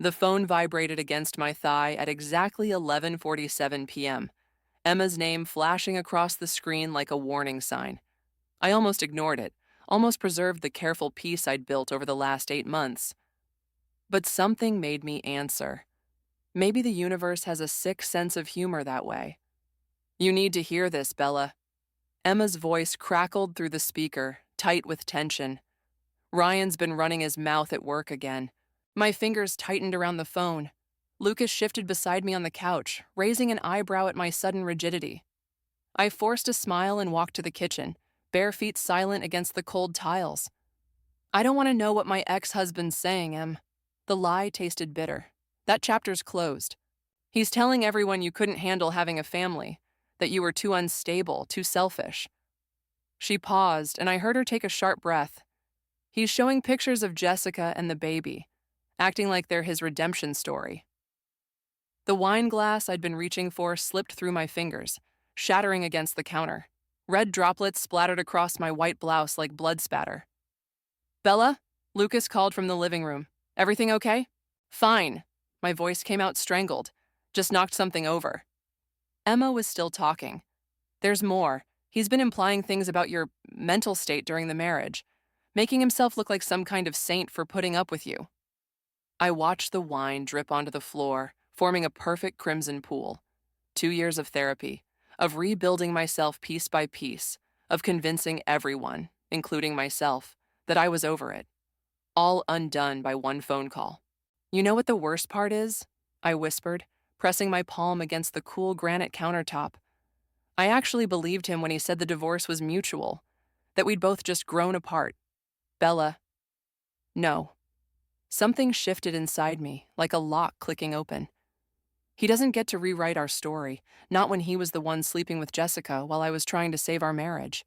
The phone vibrated against my thigh at exactly 11:47 p.m., Emma's name flashing across the screen like a warning sign. I almost ignored it, almost preserved the careful peace I'd built over the last 8 months. But something made me answer. Maybe the universe has a sick sense of humor that way. "You need to hear this, Bella." Emma's voice crackled through the speaker, tight with tension. Ryan's been running his mouth at work again. My fingers tightened around the phone. Lucas shifted beside me on the couch, raising an eyebrow at my sudden rigidity. I forced a smile and walked to the kitchen, bare feet silent against the cold tiles. "I don't want to know what my ex-husband's saying, Em." The lie tasted bitter. "That chapter's closed. He's telling everyone you couldn't handle having a family, that you were too unstable, too selfish." She paused, and I heard her take a sharp breath. "He's showing pictures of Jessica and the baby, acting like they're his redemption story." The wine glass I'd been reaching for slipped through my fingers, shattering against the counter. Red droplets splattered across my white blouse like blood spatter. "Bella?" Lucas called from the living room. "Everything okay?" "Fine." My voice came out strangled. "Just knocked something over." Emma was still talking. "There's more. He's been implying things about your mental state during the marriage, making himself look like some kind of saint for putting up with you." I watched the wine drip onto the floor, forming a perfect crimson pool. 2 years of therapy, of rebuilding myself piece by piece, of convincing everyone, including myself, that I was over it. All undone by one phone call. "You know what the worst part is?" I whispered, pressing my palm against the cool granite countertop. "I actually believed him when he said the divorce was mutual, that we'd both just grown apart. Bella." "No." Something shifted inside me, like a lock clicking open. "He doesn't get to rewrite our story, not when he was the one sleeping with Jessica while I was trying to save our marriage."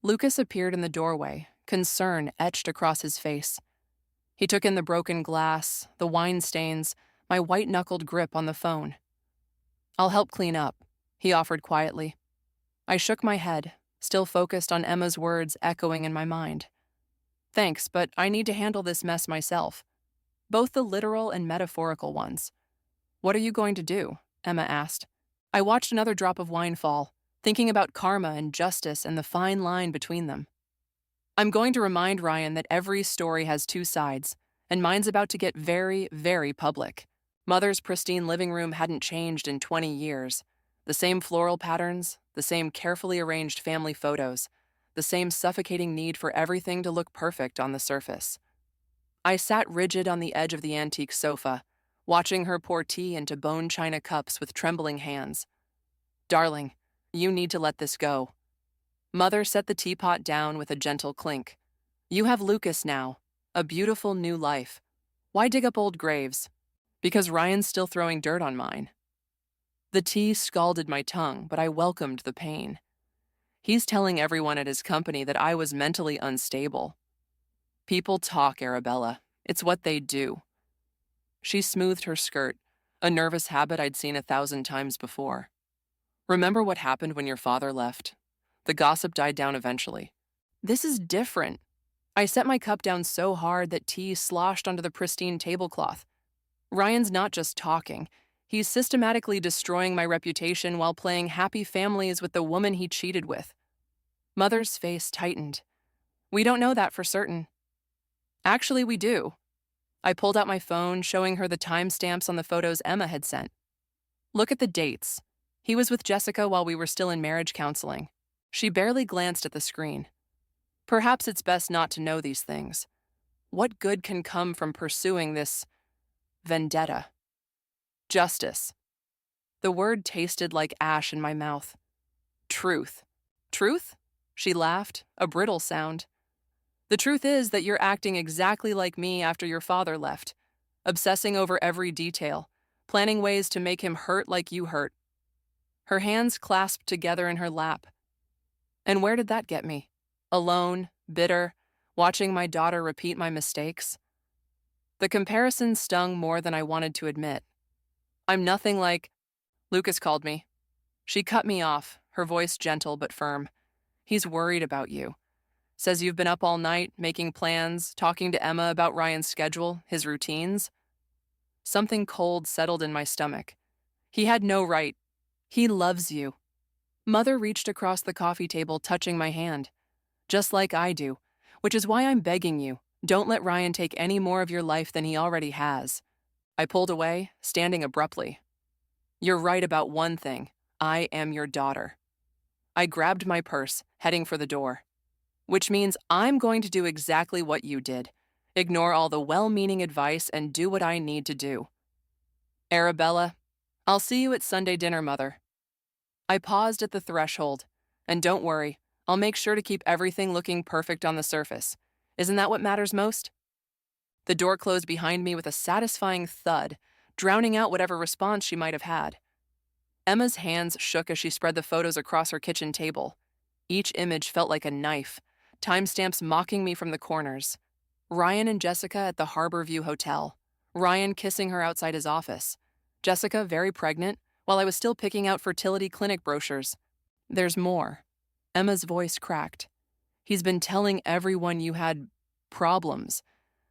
Lucas appeared in the doorway, concern etched across his face. He took in the broken glass, the wine stains, my white-knuckled grip on the phone. "I'll help clean up," he offered quietly. I shook my head, still focused on Emma's words echoing in my mind. "Thanks, but I need to handle this mess myself." Both the literal and metaphorical ones. "What are you going to do?" Emma asked. I watched another drop of wine fall, thinking about karma and justice and the fine line between them. "I'm going to remind Ryan that every story has two sides, and mine's about to get very, very public." Mother's pristine living room hadn't changed in 20 years. The same floral patterns, the same carefully arranged family photos, the same suffocating need for everything to look perfect on the surface. I sat rigid on the edge of the antique sofa, watching her pour tea into bone china cups with trembling hands. "Darling, you need to let this go." Mother set the teapot down with a gentle clink. "You have Lucas now, a beautiful new life. Why dig up old graves?" "Because Ryan's still throwing dirt on mine." The tea scalded my tongue, but I welcomed the pain. He's telling everyone at his company that I was mentally unstable. People talk, Arabella. It's what they do. She smoothed her skirt, a nervous habit I'd seen 1,000 times before. "Remember what happened when your father left? The gossip died down eventually." "This is different." I set my cup down so hard that tea sloshed onto the pristine tablecloth. "Ryan's not just talking. He's systematically destroying my reputation while playing happy families with the woman he cheated with." Mother's face tightened. "We don't know that for certain." "Actually, we do." I pulled out my phone, showing her the timestamps on the photos Emma had sent. "Look at the dates. He was with Jessica while we were still in marriage counseling." She barely glanced at the screen. "Perhaps it's best not to know these things. What good can come from pursuing this vendetta?" "Justice." The word tasted like ash in my mouth. "Truth." "Truth?" She laughed, a brittle sound. "The truth is that you're acting exactly like me after your father left, obsessing over every detail, planning ways to make him hurt like you hurt." Her hands clasped together in her lap. "And where did that get me? Alone, bitter, watching my daughter repeat my mistakes?" The comparison stung more than I wanted to admit. "I'm nothing like—" "Lucas called me." She cut me off, her voice gentle but firm. "He's worried about you. Says you've been up all night, making plans, talking to Emma about Ryan's schedule, his routines." Something cold settled in my stomach. He had no right. He loves you. Mother reached across the coffee table, touching my hand. Just like I do, which is why I'm begging you, don't let Ryan take any more of your life than he already has. I pulled away, standing abruptly. You're right about one thing. I am your daughter. I grabbed my purse, heading for the door. Which means I'm going to do exactly what you did. Ignore all the well-meaning advice and do what I need to do. Arabella, I'll see you at Sunday dinner, Mother. I paused at the threshold. And don't worry, I'll make sure to keep everything looking perfect on the surface. Isn't that what matters most? The door closed behind me with a satisfying thud, drowning out whatever response she might have had. Emma's hands shook as she spread the photos across her kitchen table. Each image felt like a knife, timestamps mocking me from the corners. Ryan and Jessica at the Harborview Hotel. Ryan kissing her outside his office. Jessica very pregnant, while I was still picking out fertility clinic brochures. There's more. Emma's voice cracked. He's been telling everyone you had problems,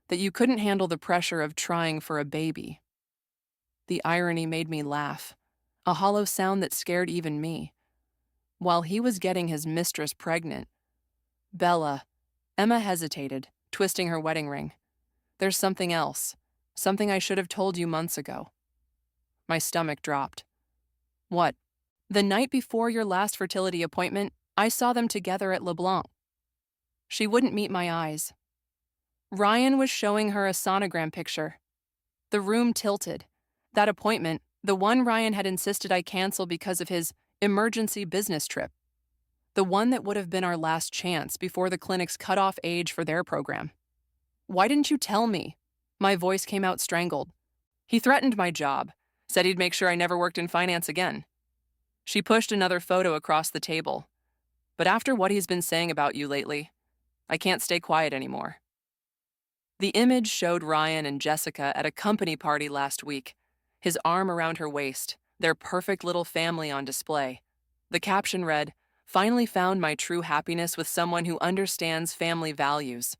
that you couldn't handle the pressure of trying for a baby. The irony made me laugh, a hollow sound that scared even me. While he was getting his mistress pregnant. Bella. Emma hesitated, twisting her wedding ring. There's something else, something I should have told you months ago. My stomach dropped. What? The night before your last fertility appointment, I saw them together at LeBlanc. She wouldn't meet my eyes. Ryan was showing her a sonogram picture. The room tilted. That appointment, the one Ryan had insisted I cancel because of his emergency business trip. The one that would have been our last chance before the clinic's cutoff age for their program. Why didn't you tell me? My voice came out strangled. He threatened my job, said he'd make sure I never worked in finance again. She pushed another photo across the table. But after what he's been saying about you lately, I can't stay quiet anymore. The image showed Ryan and Jessica at a company party last week, his arm around her waist, their perfect little family on display. The caption read, "Finally found my true happiness with someone who understands family values."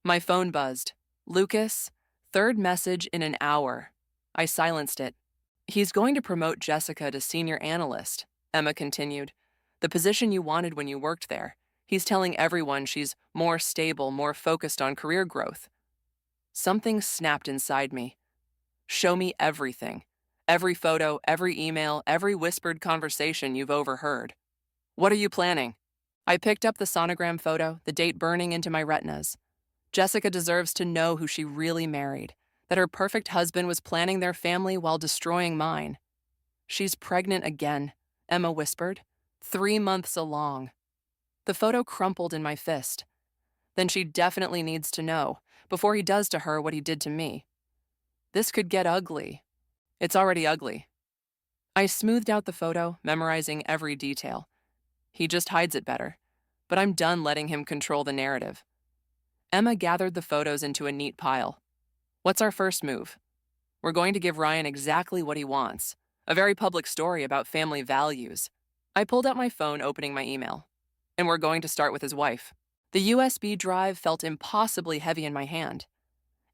My phone buzzed. Lucas, third message in an hour. I silenced it. He's going to promote Jessica to senior analyst, Emma continued. The position you wanted when you worked there. He's telling everyone she's more stable, more focused on career growth. Something snapped inside me. Show me everything. Every photo, every email, every whispered conversation you've overheard. What are you planning? I picked up the sonogram photo, the date burning into my retinas. Jessica deserves to know who she really married, that her perfect husband was planning their family while destroying mine. She's pregnant again, Emma whispered, 3 months along. The photo crumpled in my fist. Then she definitely needs to know, before he does to her what he did to me. This could get ugly. It's already ugly. I smoothed out the photo, memorizing every detail. He just hides it better, but I'm done letting him control the narrative. Emma gathered the photos into a neat pile. What's our first move? We're going to give Ryan exactly what he wants, a very public story about family values. I pulled out my phone, opening my email. And we're going to start with his wife. The USB drive felt impossibly heavy in my hand.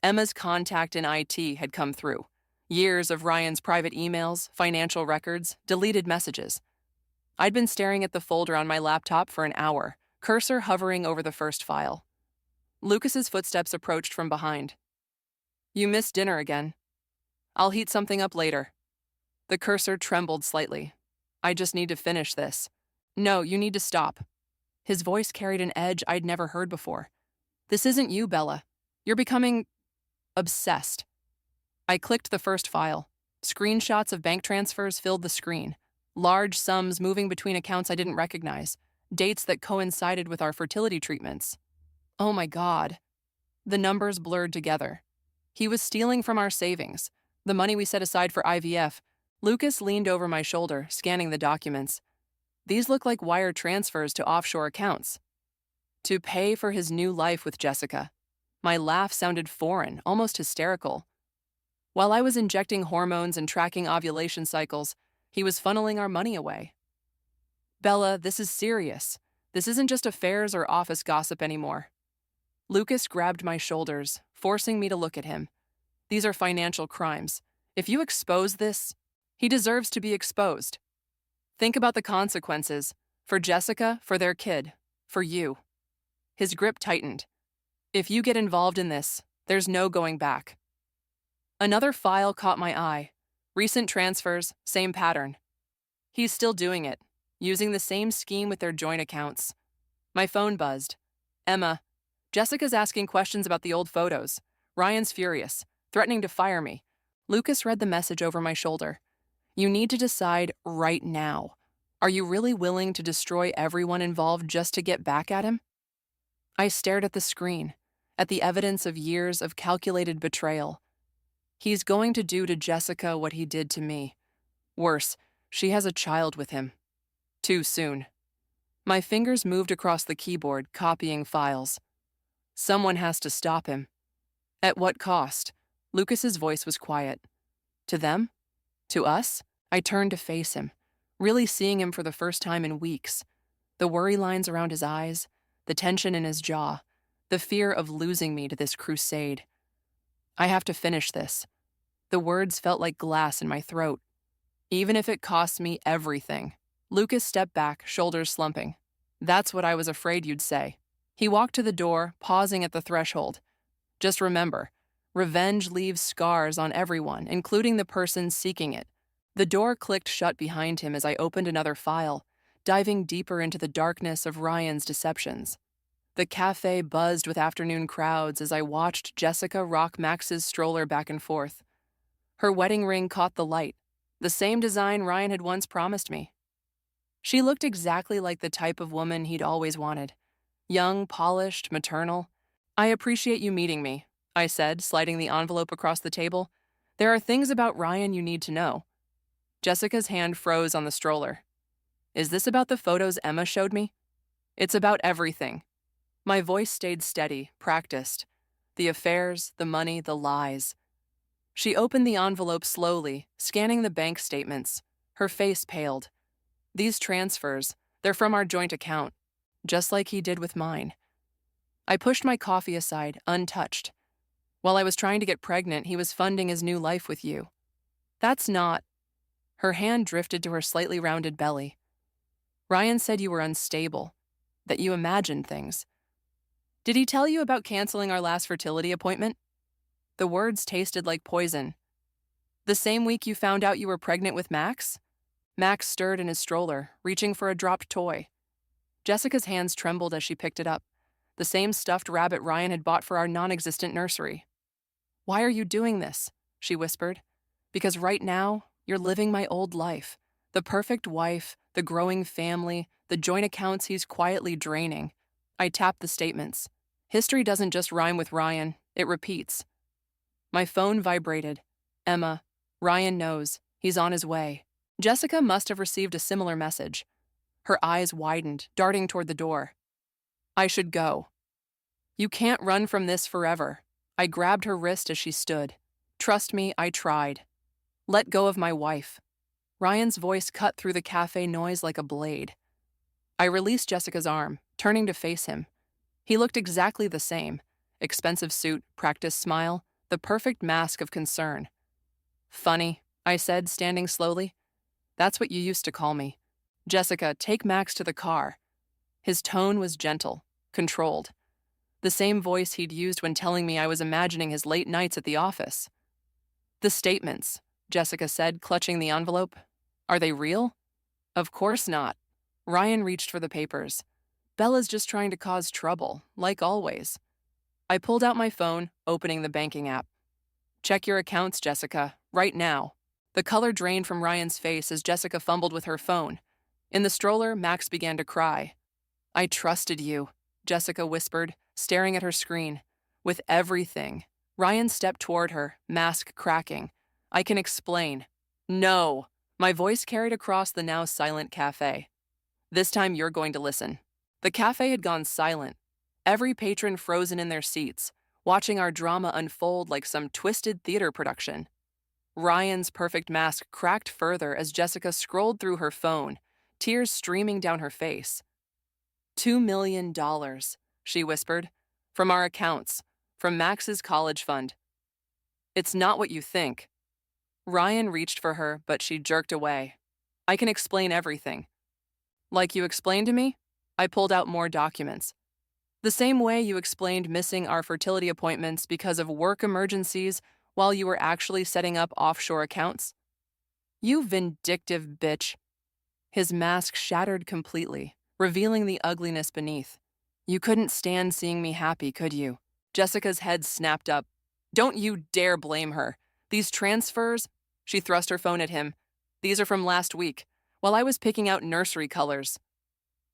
Emma's contact in IT had come through. Years of Ryan's private emails, financial records, deleted messages. I'd been staring at the folder on my laptop for an hour, cursor hovering over the first file. Lucas's footsteps approached from behind. You missed dinner again. I'll heat something up later. The cursor trembled slightly. I just need to finish this. No, you need to stop. His voice carried an edge I'd never heard before. This isn't you, Bella. You're becoming obsessed. I clicked the first file. Screenshots of bank transfers filled the screen. Large sums moving between accounts I didn't recognize. Dates that coincided with our fertility treatments. Oh my God. The numbers blurred together. He was stealing from our savings, the money we set aside for IVF. Lucas leaned over my shoulder, scanning the documents. These look like wire transfers to offshore accounts. To pay for his new life with Jessica. My laugh sounded foreign, almost hysterical. While I was injecting hormones and tracking ovulation cycles, he was funneling our money away. Bella, this is serious. This isn't just affairs or office gossip anymore. Lucas grabbed my shoulders, forcing me to look at him. These are financial crimes. If you expose this, he deserves to be exposed. Think about the consequences for Jessica, for their kid, for you. His grip tightened. If you get involved in this, there's no going back. Another file caught my eye. Recent transfers, same pattern. He's still doing it, using the same scheme with their joint accounts. My phone buzzed. Emma, Jessica's asking questions about the old photos. Ryan's furious, threatening to fire me. Lucas read the message over my shoulder. You need to decide right now. Are you really willing to destroy everyone involved just to get back at him? I stared at the screen, at the evidence of years of calculated betrayal. He's going to do to Jessica what he did to me. Worse, she has a child with him. Too soon. My fingers moved across the keyboard, copying files. Someone has to stop him. At what cost? Lucas's voice was quiet. To them? To us? I turned to face him, really seeing him for the first time in weeks. The worry lines around his eyes, the tension in his jaw, the fear of losing me to this crusade. I have to finish this. The words felt like glass in my throat. Even if it costs me everything. Lucas stepped back, shoulders slumping. That's what I was afraid you'd say. He walked to the door, pausing at the threshold. Just remember, revenge leaves scars on everyone, including the person seeking it. The door clicked shut behind him as I opened another file, diving deeper into the darkness of Ryan's deceptions. The cafe buzzed with afternoon crowds as I watched Jessica rock Max's stroller back and forth. Her wedding ring caught the light, the same design Ryan had once promised me. She looked exactly like the type of woman he'd always wanted. Young, polished, maternal. I appreciate you meeting me, I said, sliding the envelope across the table. There are things about Ryan you need to know. Jessica's hand froze on the stroller. Is this about the photos Emma showed me? It's about everything. My voice stayed steady, practiced. The affairs, the money, the lies. She opened the envelope slowly, scanning the bank statements. Her face paled. These transfers, they're from our joint account, just like he did with mine. I pushed my coffee aside, untouched. While I was trying to get pregnant, he was funding his new life with you. That's not... Her hand drifted to her slightly rounded belly. Ryan said you were unstable, that you imagined things. Did he tell you about canceling our last fertility appointment? The words tasted like poison. The same week you found out you were pregnant with Max? Max stirred in his stroller, reaching for a dropped toy. Jessica's hands trembled as she picked it up, the same stuffed rabbit Ryan had bought for our non-existent nursery. Why are you doing this? She whispered. Because right now, you're living my old life. The perfect wife, the growing family, the joint accounts he's quietly draining. I tapped the statements. History doesn't just rhyme with Ryan, it repeats. My phone vibrated. Emma, Ryan knows. He's on his way. Jessica must have received a similar message. Her eyes widened, darting toward the door. I should go. You can't run from this forever. I grabbed her wrist as she stood. Trust me, I tried. Let go of my wife. Ryan's voice cut through the cafe noise like a blade. I released Jessica's arm, turning to face him. He looked exactly the same. Expensive suit, practiced smile, the perfect mask of concern. Funny, I said, standing slowly. That's what you used to call me. Jessica, take Max to the car. His tone was gentle, controlled. The same voice he'd used when telling me I was imagining his late nights at the office. The statements, Jessica said, clutching the envelope. Are they real? Of course not. Ryan reached for the papers. Bella's just trying to cause trouble, like always. I pulled out my phone, opening the banking app. Check your accounts, Jessica, right now. The color drained from Ryan's face as Jessica fumbled with her phone. In the stroller, Max began to cry. I trusted you, Jessica whispered, staring at her screen. With everything. Ryan stepped toward her, mask cracking. I can explain. No. My voice carried across the now silent cafe. This time you're going to listen. The cafe had gone silent. Every patron frozen in their seats, watching our drama unfold like some twisted theater production. Ryan's perfect mask cracked further as Jessica scrolled through her phone, tears streaming down her face. $2 million, she whispered. From our accounts, from Max's college fund. It's not what you think. Ryan reached for her, but she jerked away. I can explain everything. Like you explained to me? I pulled out more documents. The same way you explained missing our fertility appointments because of work emergencies while you were actually setting up offshore accounts? You vindictive bitch. His mask shattered completely, revealing the ugliness beneath. You couldn't stand seeing me happy, could you? Jessica's head snapped up. Don't you dare blame her. These transfers, she thrust her phone at him. These are from last week, while I was picking out nursery colors.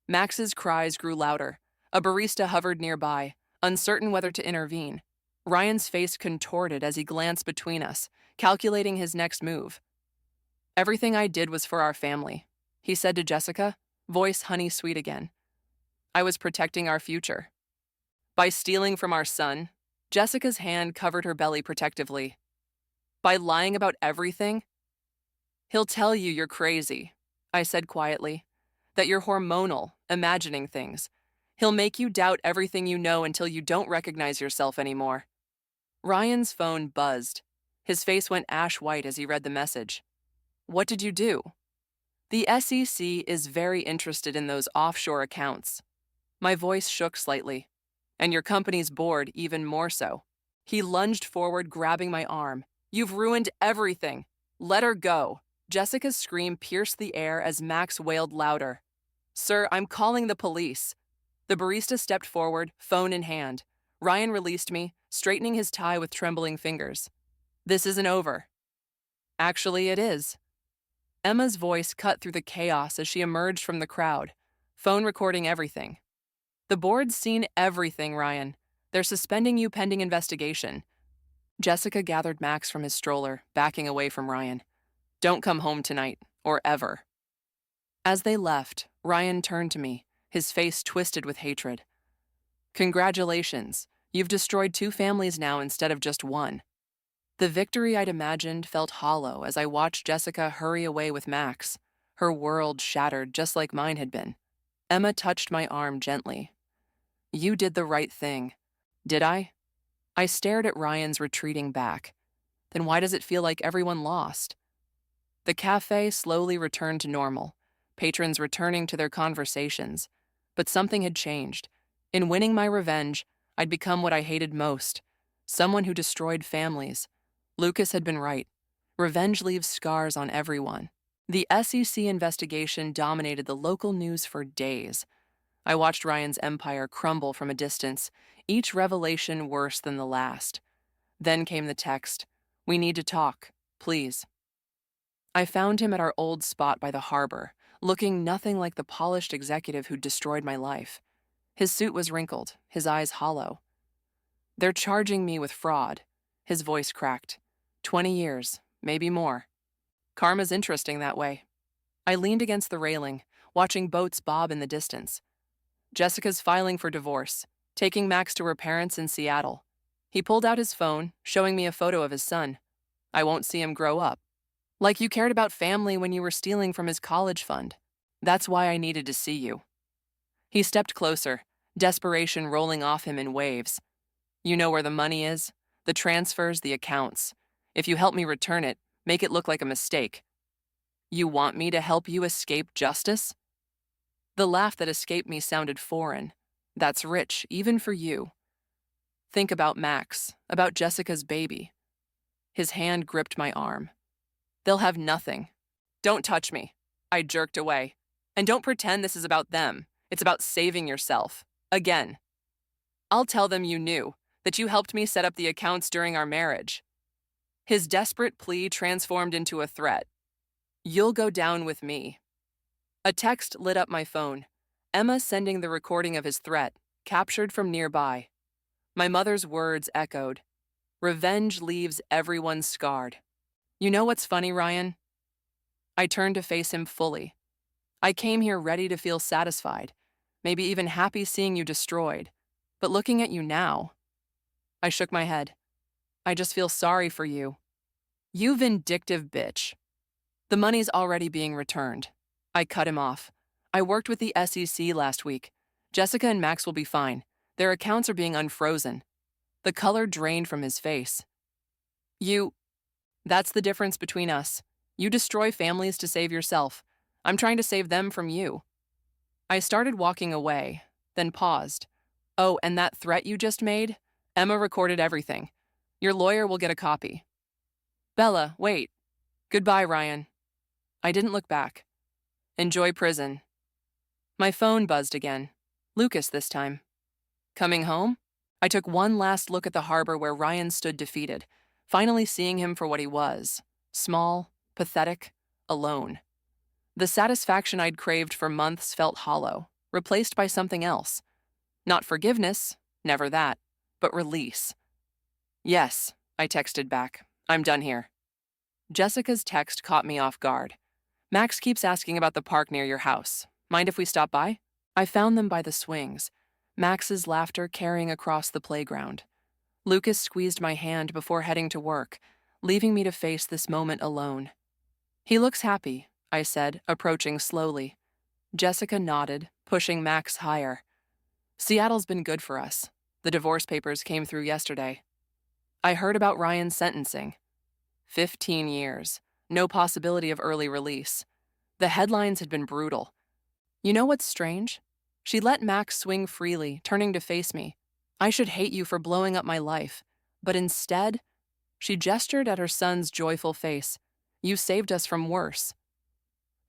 Max's cries grew louder. A barista hovered nearby, uncertain whether to intervene. Ryan's face contorted as he glanced between us, calculating his next move. Everything I did was for our family, he said to Jessica, voice honey sweet again. I was protecting our future. By stealing from our son, Jessica's hand covered her belly protectively. By lying about everything? He'll tell you you're crazy, I said quietly, that you're hormonal, imagining things. He'll make you doubt everything you know until you don't recognize yourself anymore. Ryan's phone buzzed. His face went ash white as he read the message. What did you do? The SEC is very interested in those offshore accounts. My voice shook slightly, and your company's board even more so. He lunged forward, grabbing my arm. You've ruined everything. Let her go. Jessica's scream pierced the air as Max wailed louder. Sir, I'm calling the police. The barista stepped forward, phone in hand. Ryan released me, straightening his tie with trembling fingers. This isn't over. Actually, it is. Emma's voice cut through the chaos as she emerged from the crowd, phone recording everything. The board's seen everything, Ryan. They're suspending you pending investigation. Jessica gathered Max from his stroller, backing away from Ryan. Don't come home tonight, or ever. As they left, Ryan turned to me, his face twisted with hatred. Congratulations, you've destroyed 2 families now instead of just 1. The victory I'd imagined felt hollow as I watched Jessica hurry away with Max, her world shattered just like mine had been. Emma touched my arm gently. You did the right thing. Did I? I stared at Ryan's retreating back. Then why does it feel like everyone lost? The cafe slowly returned to normal, patrons returning to their conversations. But something had changed. In winning my revenge, I'd become what I hated most, someone who destroyed families. Lucas had been right. Revenge leaves scars on everyone. The SEC investigation dominated the local news for days. I watched Ryan's empire crumble from a distance, each revelation worse than the last. Then came the text, "We need to talk, please." I found him at our old spot by the harbor, looking nothing like the polished executive who'd destroyed my life. His suit was wrinkled, his eyes hollow. They're charging me with fraud. His voice cracked. 20 years, maybe more. Karma's interesting that way. I leaned against the railing, watching boats bob in the distance. Jessica's filing for divorce, taking Max to her parents in Seattle. He pulled out his phone, showing me a photo of his son. I won't see him grow up. Like you cared about family when you were stealing from his college fund. That's why I needed to see you. He stepped closer, desperation rolling off him in waves. You know where the money is? The transfers, the accounts. If you help me return it, make it look like a mistake. You want me to help you escape justice? The laugh that escaped me sounded foreign. That's rich, even for you. Think about Max, about Jessica's baby. His hand gripped my arm. They'll have nothing. Don't touch me. I jerked away. And don't pretend this is about them. It's about saving yourself. Again. I'll tell them you knew, that you helped me set up the accounts during our marriage. His desperate plea transformed into a threat. You'll go down with me. A text lit up my phone. Emma sending the recording of his threat, captured from nearby. My mother's words echoed. Revenge leaves everyone scarred. You know what's funny, Ryan? I turned to face him fully. I came here ready to feel satisfied, maybe even happy seeing you destroyed. But looking at you now, I shook my head. I just feel sorry for you. You vindictive bitch. The money's already being returned. I cut him off. I worked with the SEC last week. Jessica and Max will be fine. Their accounts are being unfrozen. The color drained from his face. You. That's the difference between us. You destroy families to save yourself. I'm trying to save them from you. I started walking away, then paused. Oh, and that threat you just made? Emma recorded everything. Your lawyer will get a copy. Bella, wait. Goodbye, Ryan. I didn't look back. Enjoy prison. My phone buzzed again. Lucas this time. Coming home? I took one last look at the harbor where Ryan stood defeated, finally seeing him for what he was. Small, pathetic, alone. The satisfaction I'd craved for months felt hollow, replaced by something else. Not forgiveness, never that, but release. Yes, I texted back. I'm done here. Jessica's text caught me off guard. Max keeps asking about the park near your house. Mind if we stop by? I found them by the swings, Max's laughter carrying across the playground. Lucas squeezed my hand before heading to work, leaving me to face this moment alone. He looks happy, I said, approaching slowly. Jessica nodded, pushing Max higher. Seattle's been good for us. The divorce papers came through yesterday. I heard about Ryan's sentencing. 15 years. No possibility of early release. The headlines had been brutal. You know what's strange? She let Max swing freely, turning to face me. I should hate you for blowing up my life. But instead, she gestured at her son's joyful face. You saved us from worse.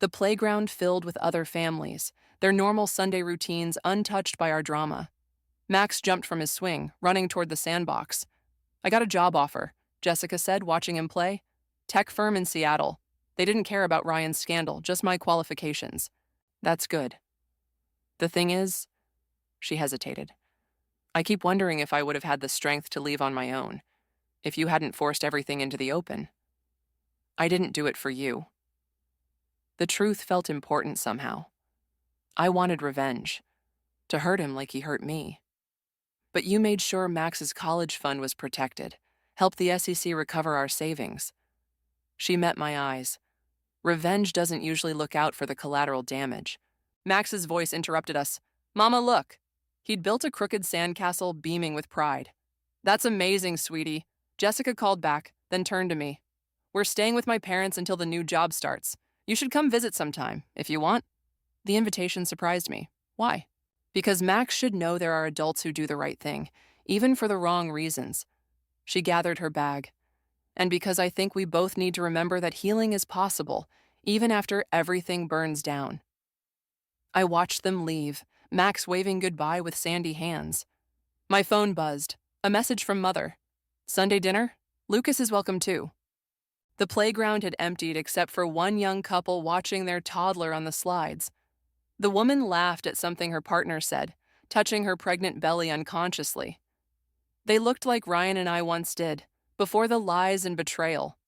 The playground filled with other families, their normal Sunday routines untouched by our drama. Max jumped from his swing, running toward the sandbox. I got a job offer, Jessica said, watching him play. Tech firm in Seattle. They didn't care about Ryan's scandal, just my qualifications. That's good. The thing is, she hesitated. I keep wondering if I would have had the strength to leave on my own, if you hadn't forced everything into the open. I didn't do it for you. The truth felt important somehow. I wanted revenge, to hurt him like he hurt me. But you made sure Max's college fund was protected, helped the SEC recover our savings. She met my eyes. Revenge doesn't usually look out for the collateral damage. Max's voice interrupted us. Mama, look. He'd built a crooked sandcastle beaming with pride. That's amazing, sweetie. Jessica called back, then turned to me. We're staying with my parents until the new job starts. You should come visit sometime, if you want. The invitation surprised me. Why? Because Max should know there are adults who do the right thing, even for the wrong reasons. She gathered her bag. And because I think we both need to remember that healing is possible, even after everything burns down. I watched them leave, Max waving goodbye with sandy hands. My phone buzzed. A message from Mother. Sunday dinner? Lucas is welcome too. The playground had emptied except for one young couple watching their toddler on the slides. The woman laughed at something her partner said, touching her pregnant belly unconsciously. They looked like Ryan and I once did, before the lies and betrayal.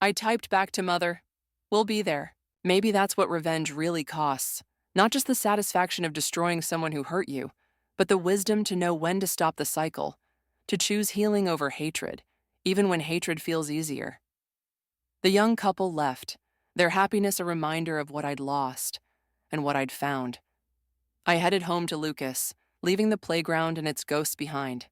I typed back to Mother, we'll be there. Maybe that's what revenge really costs. Not just the satisfaction of destroying someone who hurt you, but the wisdom to know when to stop the cycle, to choose healing over hatred, even when hatred feels easier. The young couple left, their happiness a reminder of what I'd lost and what I'd found. I headed home to Lucas, leaving the playground and its ghosts behind.